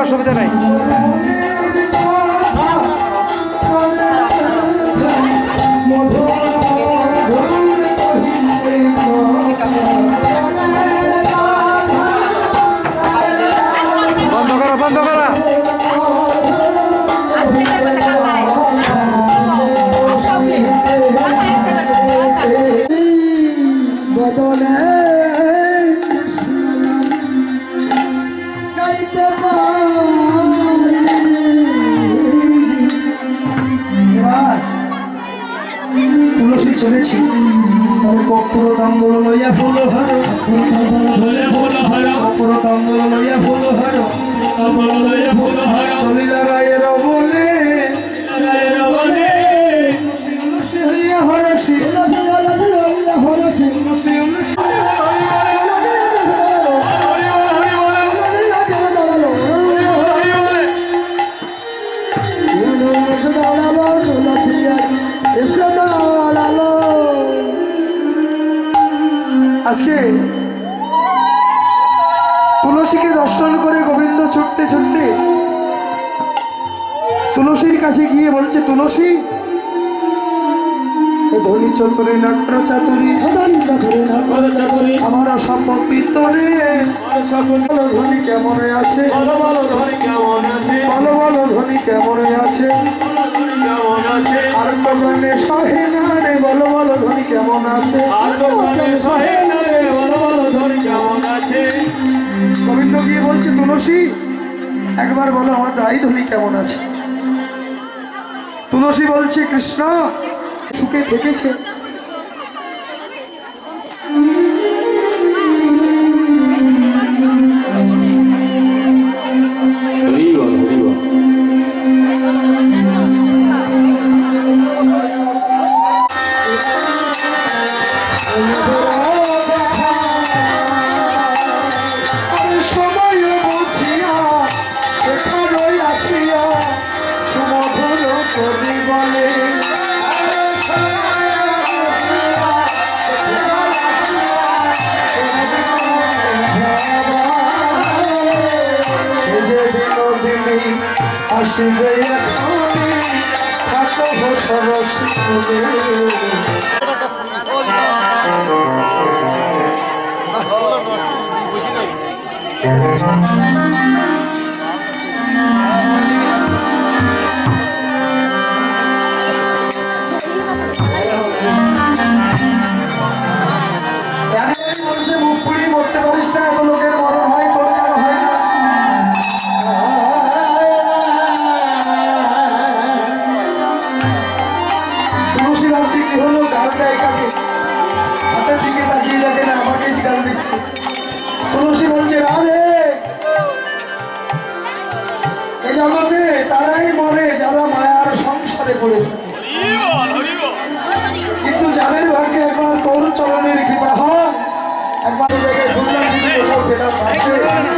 অসুবিধা নাই। বন্ধ করো, বন্ধ করো। তুলসী চলেছি তবে কপুর কাম্বল লইয়া ফুল হার, কপুর কাম্বল লইয়া ফুল হার, চলিলা রায়ের বলে হইয়া হরসি হরসি আজকে তুলসীকে দর্শন করে গোবিন্দ ছুটতে ছুটতে তুলসীর কাছে গিয়ে বলছে, তুলসী ধনী চতুরে না করো চাতুরি, আমার সম্পদ ভিতরে ধনী কেমন আছে, বলো বলো ধনী কেমন আছে, আর তো প্রাণে সহে না রে, বলো বলো ধনী কেমন আছে, গোবিন্দ গিয়ে বলছে, তুলসী একবার বলো আমার দাই ধনী কেমন আছে। তুলসী বলছে, কৃষ্ণ সুখে থেকেছে। আসবে বলছে, মুখ পুড়িয়ে মরতে পারিস না, এত লোকের মরণ হয়, তোর কেন হয় না? তুলসী ভাবছে কি হলো, গাল দেয় কাকে, হাতের দিকে তাকিয়ে দেখে না আমাকে গাল দিচ্ছে। তুলসী বলছে, রাধে এ জগতে তারাই মরে যারা মায়ার সংসারে পড়ে থাকে, কিন্তু যাদের ভাগ্যে একবার তোর চরণের কৃপা হয়, একবার জায়গায় ঘুরলাম কিন্তু কোথাও পেলাম না,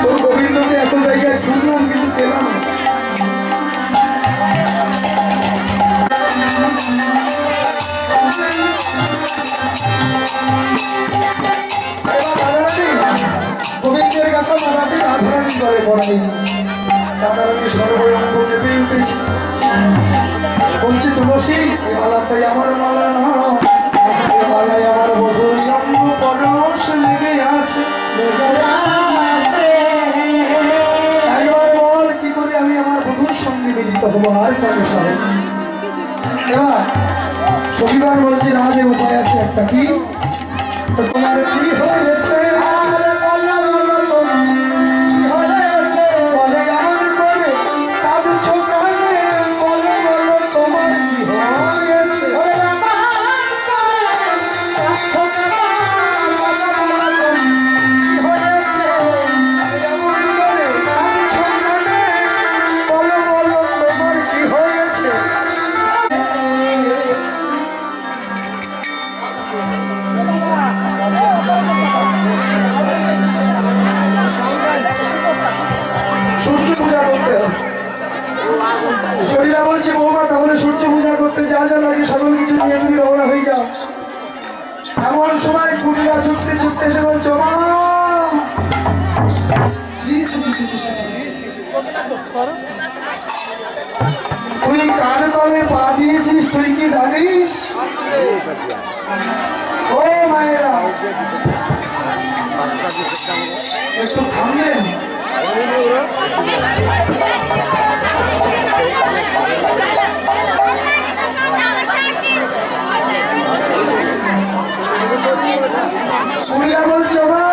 তোর গোবিন্দকে এত জায়গায় খুঁজলাম কিন্তু পেলাম না। গোবিন্দের কথা মারাটি রাধারানী করে পড়াই, রাধারানী সর্বঙ্গ কেঁপে উঠেছে, বলছে, তুলসী এ মালা তাই আমার মালা না, এ মালায় আমার বধুর অঙ্গ পরশ লেগে আছে, একবার বল কি করে আমি আমার বধুর সঙ্গে মিলিত হবো, আর কেন সাহেব। এবার সখীগণ বলছে, রাধে উপায় আছে একটা, কি তোমার কি হয়েছে, যা যা লাগে সকল কিছু নিয়ে তুমি রওনা হয়ে যাও। এমন সময় কুটিরা ছুটতে ছুটতে এসে বলছো মা, তুই কার কলে পা দিয়েছিস তুই কি জানিস? ও মায়েরা একটু থামলেন। বলছো মা,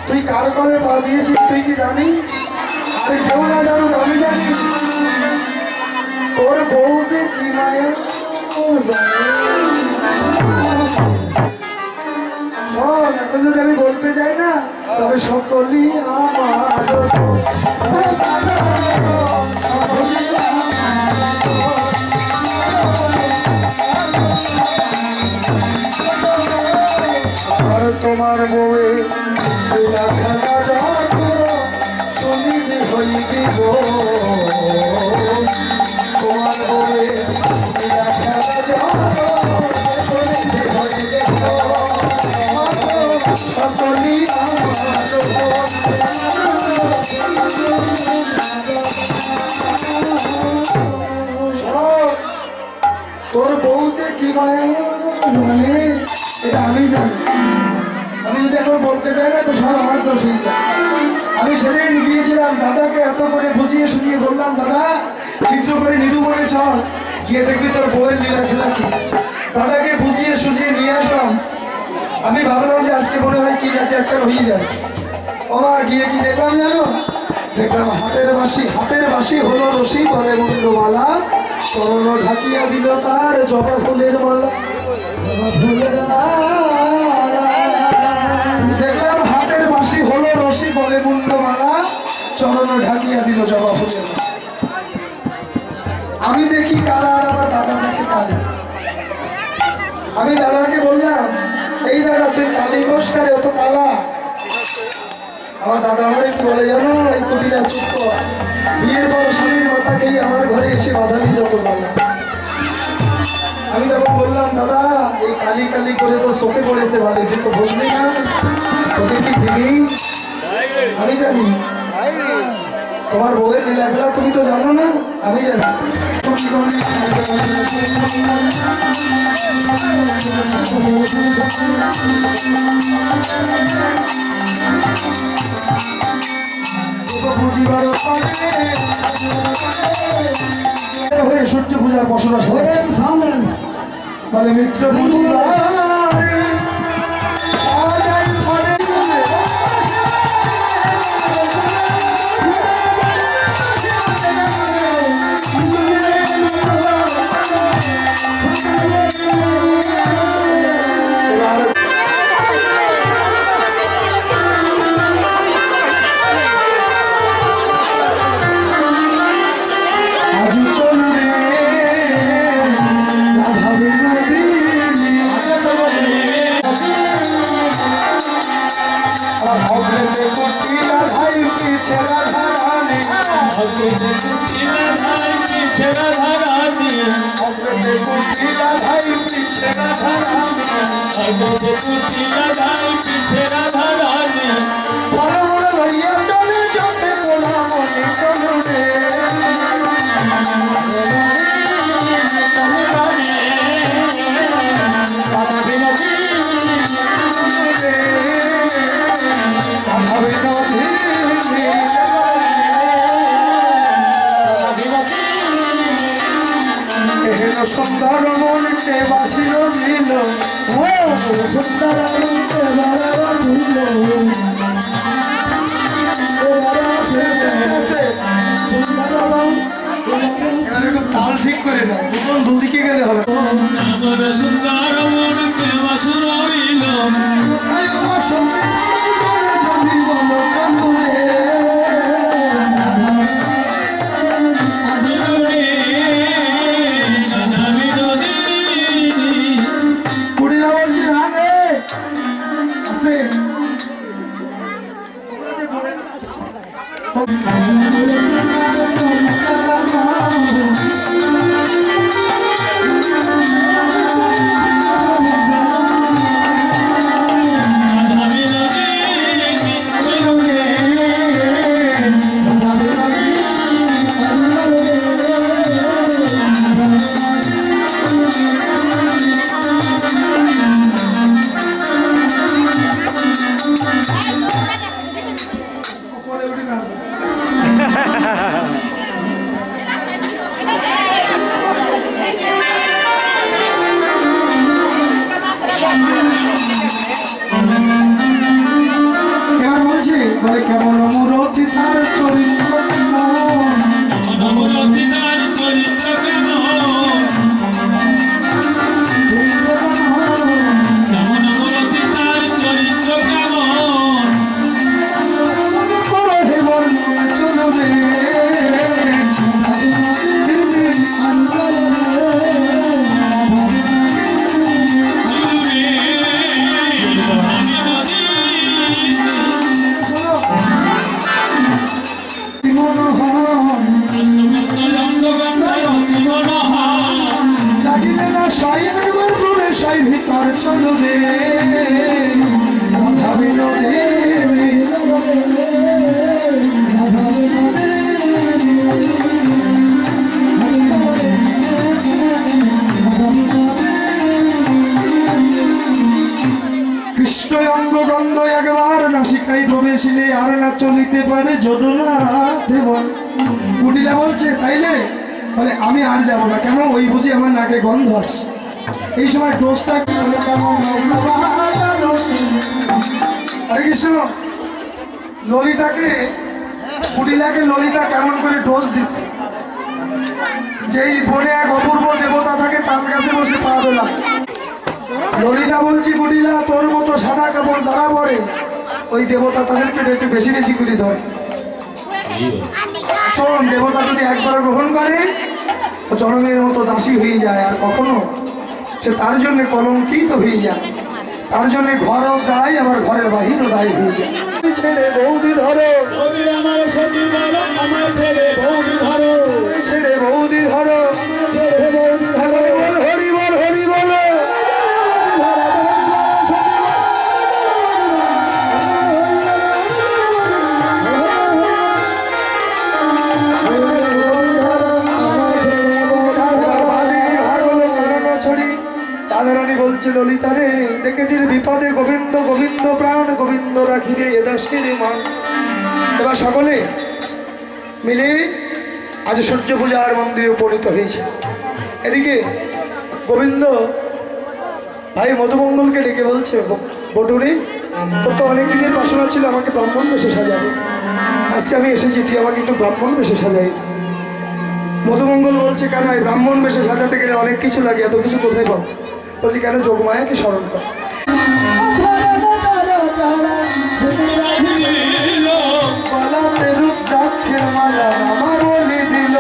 তুই কার কলে পা দিয়েছিস তুই কি জানিস? আরে কেউ না জানুক আমি জানি, তোর বউ যে কি মায়া শোন, এখন যদি আমি বলতে যাই না তবে সকলই আমার আর তোমার বউয়ে শুনিবি হইবি গো, তোমার বউয়ে শুনিবি হইবি গো, সকলি তোর বউ যে কি মায়া জানে এটা আমি জানি। আমি যদি এখন বলতে চাই না তো সব আমার দোষ হয়ে যায়। আমি সেদিন গিয়েছিলাম দাদাকে এত করে বুঝিয়ে শুনিয়ে বললাম দাদা চিত্র করে নিরূপণে চল, গিয়ে দেখবি তোর বউয়ের লীলা খেলা কি। দাদাকে বুঝিয়ে সুঝিয়ে নিয়ে আসলাম। আমি ভাবলাম যে আজকে মনে হয় কি যাতে একটা হয়ে যায়। ও মা, গিয়ে কি দেখলাম জানো? দেখলাম হাতের বাসি হলো রশি বলে মুন্ডমালা, চরণ ঢাকিয়া দিল তার জবা ফুলের মালা। দেখলাম হাতের বাসি হলো রশি বলে মুন্ডমালা, চরণ ঢাকিয়া দিল জবা ফুলের মালা। আমি দেখি কালা আর আমার দাদা দেখে কালা। আমি দাদাকে বললাম এই দাদা তুই কালী নমস্কারে অত কালা। আমার দাদা আমার একটু বলে জানো এই কুটিরা চুপ কর, বিয়ের পর স্বামীর মাথাকেই আমার ঘরে এসে বাঁধালি যত জ্বালা। আমি তখন বললাম দাদা এই কালি কালি করে তো চোখে পড়েছে ভালো, তুই তো বসবি না, তোকে কি জিনিস আমি জানি। তোমার বউয়ের লীলাখেলা তুমি তো জানো না, আমি জানি। হয়ে সূর্য পূজার বসবাস বলে মিত্র বুঝিবার সুন্দর মনকে বাঁচিল ছিল, সুন্দর মনকে বাঁচিল, একটু তাল ঠিক করে না, দুজন দুদিকে গেলে হবে। সুন্দর মনকে বাঁচিল বলে কেমন মূরতি তার চরিত্র কেমন, করো হে বর্ণনা চলো রে। লাগিলে না সাই একবার করে সাই ভিতর চলো রে রাধা বিনোদে। কৃষ্ণ অঙ্গ গন্ধ একবার নাসিকায় প্রবেশিলে আর না চলিতে পারে যদনা দেবন। কুটিলা বলছে তাইলে বলে আমি আর যাবো না, কেন ওই বুঝি আমার নাকে গন্ধ আসছে। এই সময় ডোজটা কি হলো কেমন হরে কৃষ্ণ ললিতাকে কুটিলাকে ললিতা কেমন করে ডোজ দিচ্ছে। যেই বনে এক অপূর্ব দেবতা থাকে তার কাছে বসে পা দোলা। ললিতা বলছি কুটিলা তোর মতো সাদা কাপড় যারা পরে ওই দেবতা তাদেরকে একটু বেশি বেশি করে ধরে। শোন দেবতা যদি একবার গ্রহণ করে ও জনমের মতো দাসী হয়ে যায়, আর কখনো সে তার জন্য কলঙ্কিত হয়ে যায়। তার জন্য ঘরও দায় আবার ঘরের বাহিরও দায়ী হয়ে যায়। ছেড়ে বৌদি ধরো ছেড়ে বৌদি ধরো হরি বল হরি বল। রাধারানী বলছে ললিতা রে দেখেছিস বিপদে গোবিন্দ গোবিন্দ প্রাণ গোবিন্দ রাখিবে এ দাসের মান। এবার সকলে মিলে আজ সূর্য পূজার মন্দিরে উপনীত হয়েছে। এদিকে গোবিন্দ ভাই মধুমঙ্গলকে ডেকে বলছে বটুরে তোর তো অনেক দিনের বাসনা ছিল আমাকে ব্রাহ্মণ বেশে সাজাবে, আজকে আমি এসেছি তুই আমাকে একটু ব্রাহ্মণ বেশে সাজাই। মধুমঙ্গল বলছে কেন এই ব্রাহ্মণ বেশে সাজাতে গেলে অনেক কিছু লাগে, এত কিছু কোথায় পাবো? বলছি কেন যোগমায়াকে স্মরণ কর। মালা আমার বলে দিল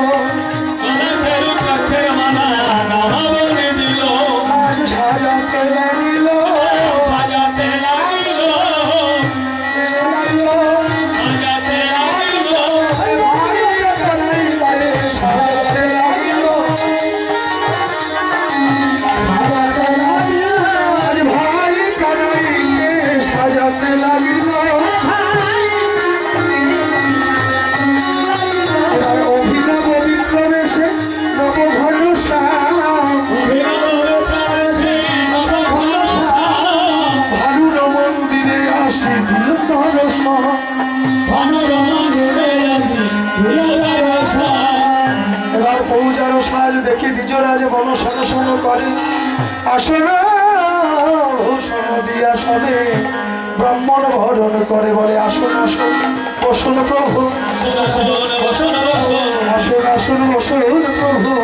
আজ সাজাতে লাগিল এবার পৌঁছানো সাজ দেখি দ্বিজরাজ বন সনসন করে আসন ভূষণ দিয়া সবে ব্রাহ্মণ ভরণ করে বলে আসন আসন বসন প্রভু আসন আসন বসন প্রভু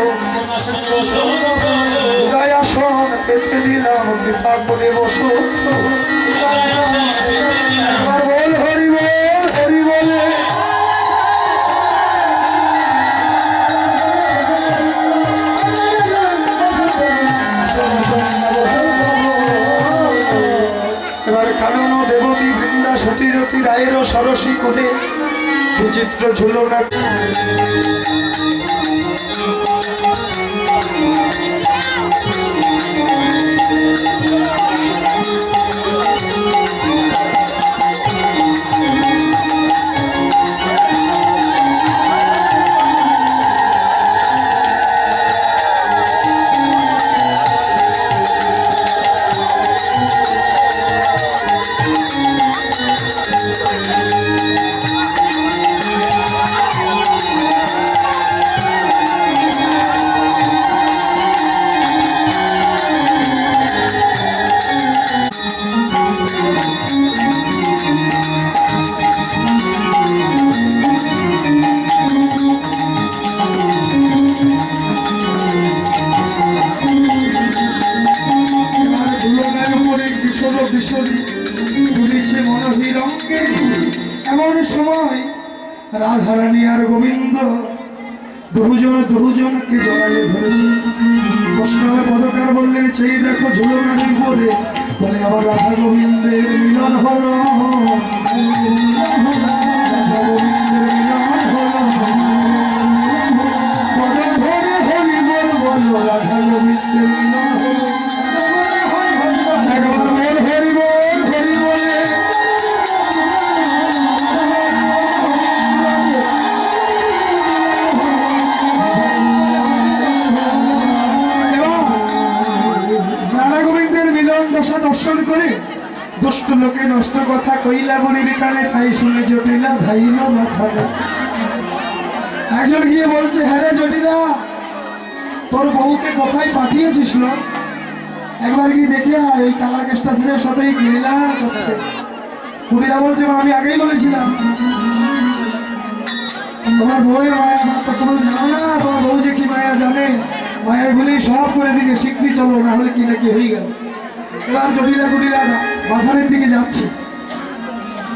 গায় আসন পেতে দিলাম কৃপা করে বসন প্রভু। বল হরি বল হরি বলে এবার কানন দেবতী বৃন্দা সতীজ্যোতি রায়েরও সরসী কোলে বিচিত্র ঝুলনা বিরোহী রঙ্গে এমন সময় রাধারানী আর গোবিন্দ দুজনকে জড়াইয়ে ধরেছে। বৈষ্ণব পদকার বললেন, সেই দেখো ঝুলনারি বলে বলে আবার রাধা গোবিন্দের মিলন হলো, রাধা গোবিন্দের মিলন হলো, পদ ধরে হরি বল বলো রাধা গোবিন্দের মিলন হলো, একবার বল হরি বল হরি বলে দশা দর্শন করে দুষ্ট লোকে নষ্ট কথা কইলা বলির কানে, তাই শুনে জটিলা ধাইল মাথা। একজন গিয়ে বলছে, হ্যাঁ রে জটিলা, তোর বউকে কোথায় পাঠিয়েছিস না? একবার গিয়ে দেখে এই কালাক স্টেশনের সাথেই গিলা করছে। কুটিলা বলছে, আমি আগেই বলেছিলাম তোমার বউয়ের মায়া তো তুমি জানো না, তোমার বউ যে কি মায়া জানে, মায়া বলেই সব করে দিকে শিগগিরই চলো, না হলে কি না কি হয়ে গেল। এবার জটিলা কুটিলা বাজারের দিকে যাচ্ছে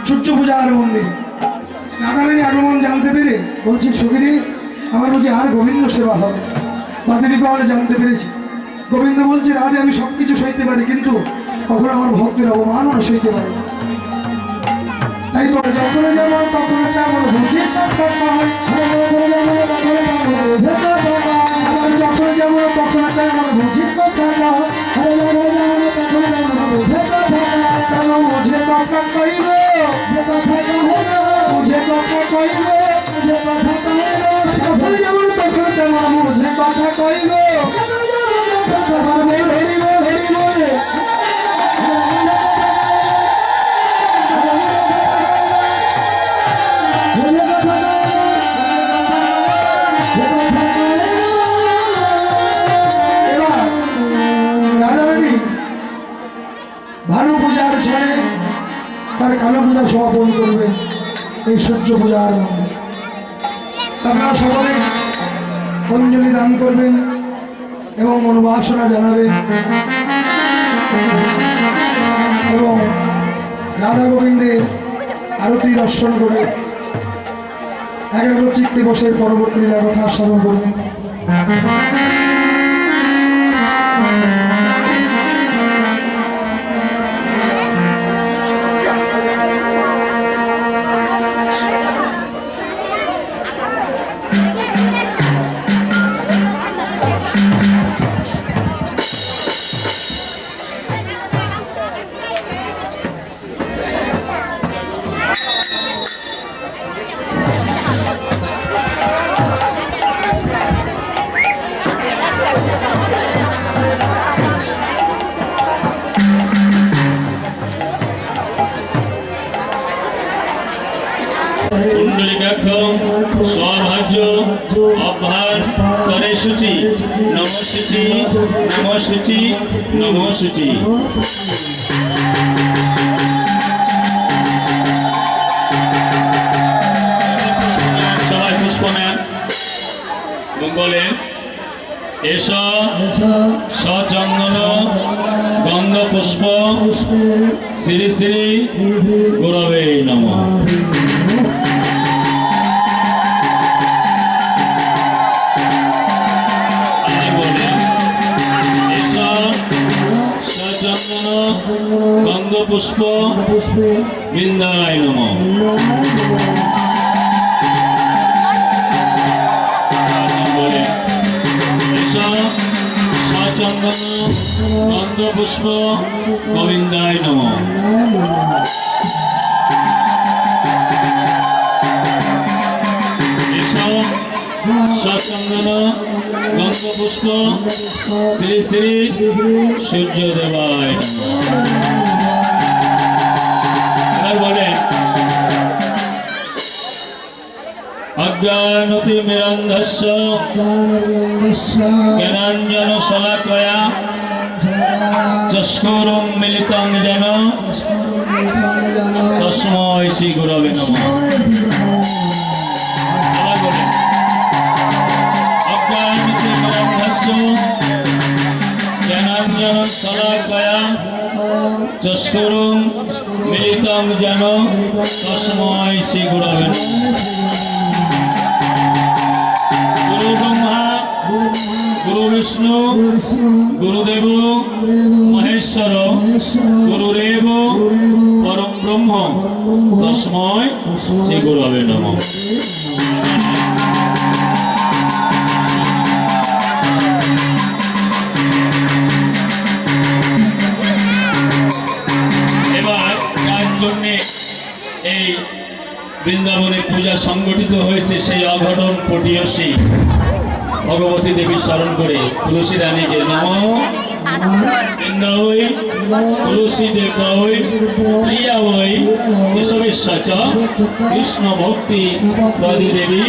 সূর্য পূজার মন্দিরে। রাধারানী আগমন জানতে পেরে বলছি, সখীরে আমার বুঝি আর গোবিন্দ সেবা হবে। বাতিনি পাওয়ালে জানতে পেরেছি। গোবিন্দ বলছে, রাধে আমি সবকিছু সইতে পারি, কিন্তু কখনো আমার ভক্তের অবমান আর সইতে পারি না। তাই তো যখন যাবো তখন তেমন বুঝি, যখন যাবো তখন তেমন বুঝি কথা मुझे কথা কইব, मुझे কথা কইব, যখন যেমন তখন তেমন মুঝে কথা কইব, ভানু পূজার ছেড়ে তার কালো পূজা সমাপন করবে এই সূর্য পূজার মধ্যে। আপনারা সকলে অঞ্জলি দান করবেন এবং মনোবাসনা জানাবেন এবং রাধা গোবিন্দের আরতি দর্শন করে একাগ্র চিত্তে বসে পরবর্তী লীলার কথা স্মরণ করবেন। কুণ্ডলিকাক্ষ সৌভাগ্য অভ্যার করে সূচি নমঃসূচি নমঃসূচি নমঃসূচি। সবাই পুষ্প নেন বলে এস সচন্দন গন্ধ পুষ্প শ্রী শ্রী গুরবে নমঃ। গন্ধ পুষ্প বৃন্দায় নমঃ। সচন্দন গন্ধ পুষ্প গোবিন্দায় নমঃ। সচন্দন গন্ধ পুষ্প শ্রী শ্রী সূর্যদেবায় বলে অজ্ঞানতি মিরন্ধস্য জ্ঞানাঞ্জন শলাকয়া চক্ষুরুং মিলিতং যেন তস্मै শ্রী গুরবে নমঃ। অজ্ঞানতি মিরন্ধস্য জ্ঞানাঞ্জন শলাকয়া চক্ষুরুং মিলিতং সম্মিলিতং যেন তস্মৈ শ্রী গুরবে নমঃ। গুরু ব্রহ্মা গুরু বিষ্ণু গুরুদেব মহেশ্বর গুরুরেব পরম ব্রহ্ম তস্মৈ শ্রী গুরবে নমঃ। এবার যার জন্যে এই বৃন্দাবনে পূজা সংগঠিত হয়েছে সেই অঘটন পটীয়সী ভগবতী দেবী স্মরণ করে তুলসী রানীকে নম বৃন্দাবৈ তুলসী দেবৈ প্রিয়া বৈ কেশবেশ্বর চ কৃষ্ণ ভক্তি প্রদি দেবী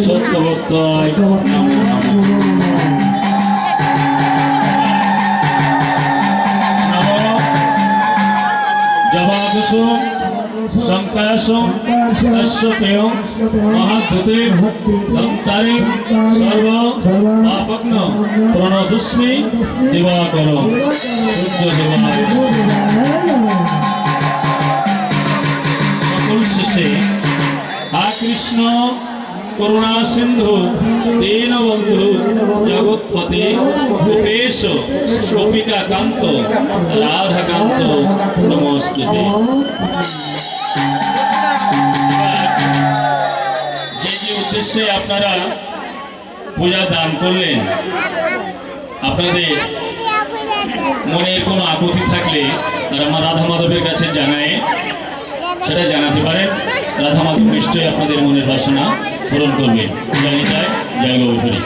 সত্যভক্তয় নমো নমঃ। জবাকুসুম শঙ্কাসুম অশ্বতেয় মহাদ্যুতে দন্তারে সর্ব পাপগ্ন প্রণতস্মি দিবাকর সূর্য দেবায়। সকল শেষে হা কৃষ্ণ করুণা সিন্ধু দীনবন্ধু জগৎপতি ভূপেশ গোপিকা কান্ত রাধাকান্ত নমস্তুতে। যে যে উদ্দেশ্যে আপনারা পূজা দান করলেন, আপনাদের মনের কোনো আপত্তি থাকলে আমার রাধা মাধবের কাছে জানায় সেটা জানাতে পারেন। রাধা মাধব নিশ্চয়ই আপনাদের মনের বাসনা পূরণ করবেন। জয় নিতাই, জয় গৌরী।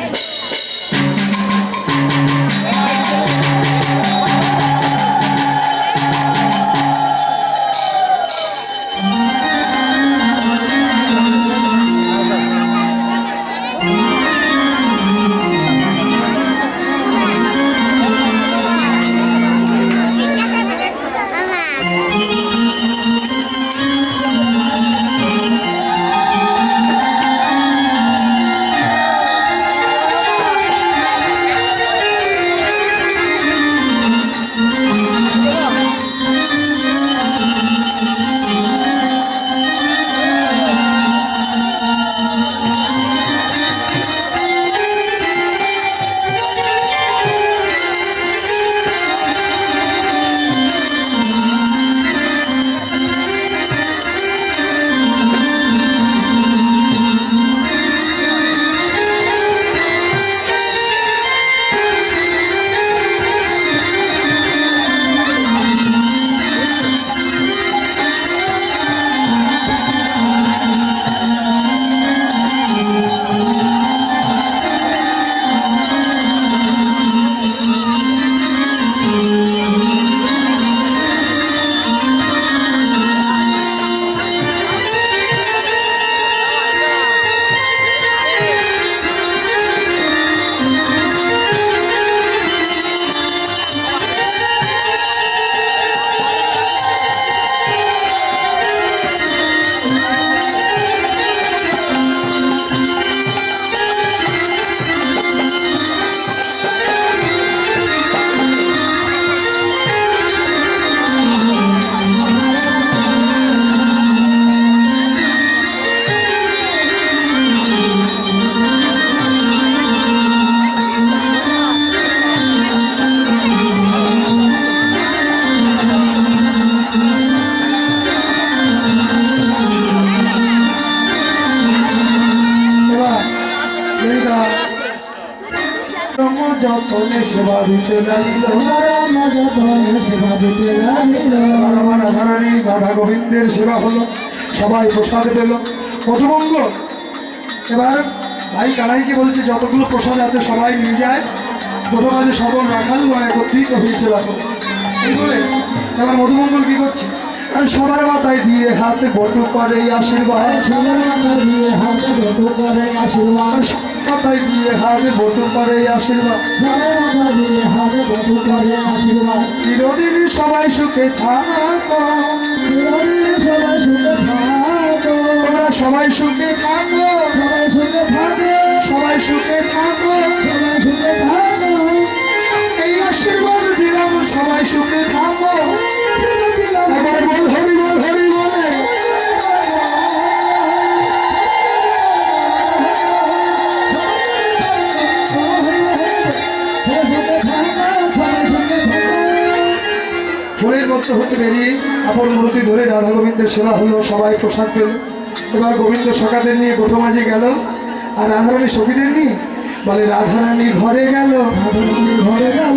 যতনে সেবা দিতে লাগিল, রাধারানী রাধা গোবিন্দের সেবা হলো, সবাই প্রসাদ পেল। মধুমঙ্গল এবার ভাই কানাইকে বলছে যতগুলো প্রসাদ আছে সবাই নিয়ে যায়। প্রথমে সকল রাখালগণ একত্রিত হয়েছে রাখো এই বলে এবার মধুমঙ্গল কি করছে, আর সবার মাথায় দিয়ে হাতে বটু করে আশীর্বাদ, সবার মাথায় দিয়ে হাতে বটু করে আশীর্বাদ, মাথায় দিয়ে হাতে বটু করে আশীর্বাদ, মাথায় দিয়ে হাতে বটু করে আশীর্বাদ। চিরদিন সবাই সুখে থাকো, চিরদিন সবাই সুখে থাকো, তোমরা সবাই সুখে থাকো, সবাই সুখে থাকো, সবাই সুখে থাকো, সবাই সুখে থাকো। এই আশীর্বাদ দিলাম, সবাই সুখে থাকো। হরি বল হরি বল হরি বল। ফুলের মধ্য হতে বেরিয়ে আপন মূর্তি ধরে রাধা গোবিন্দের সেবা হলো, সবাই প্রসাদ পেল। এবার গোবিন্দ সখাদের নিয়ে গোঠো মাঝে গেল, আর রাধারানী সখীদের নিয়ে বলে রাধারানী ঘরে গেল, রাধারানী ঘরে গেল,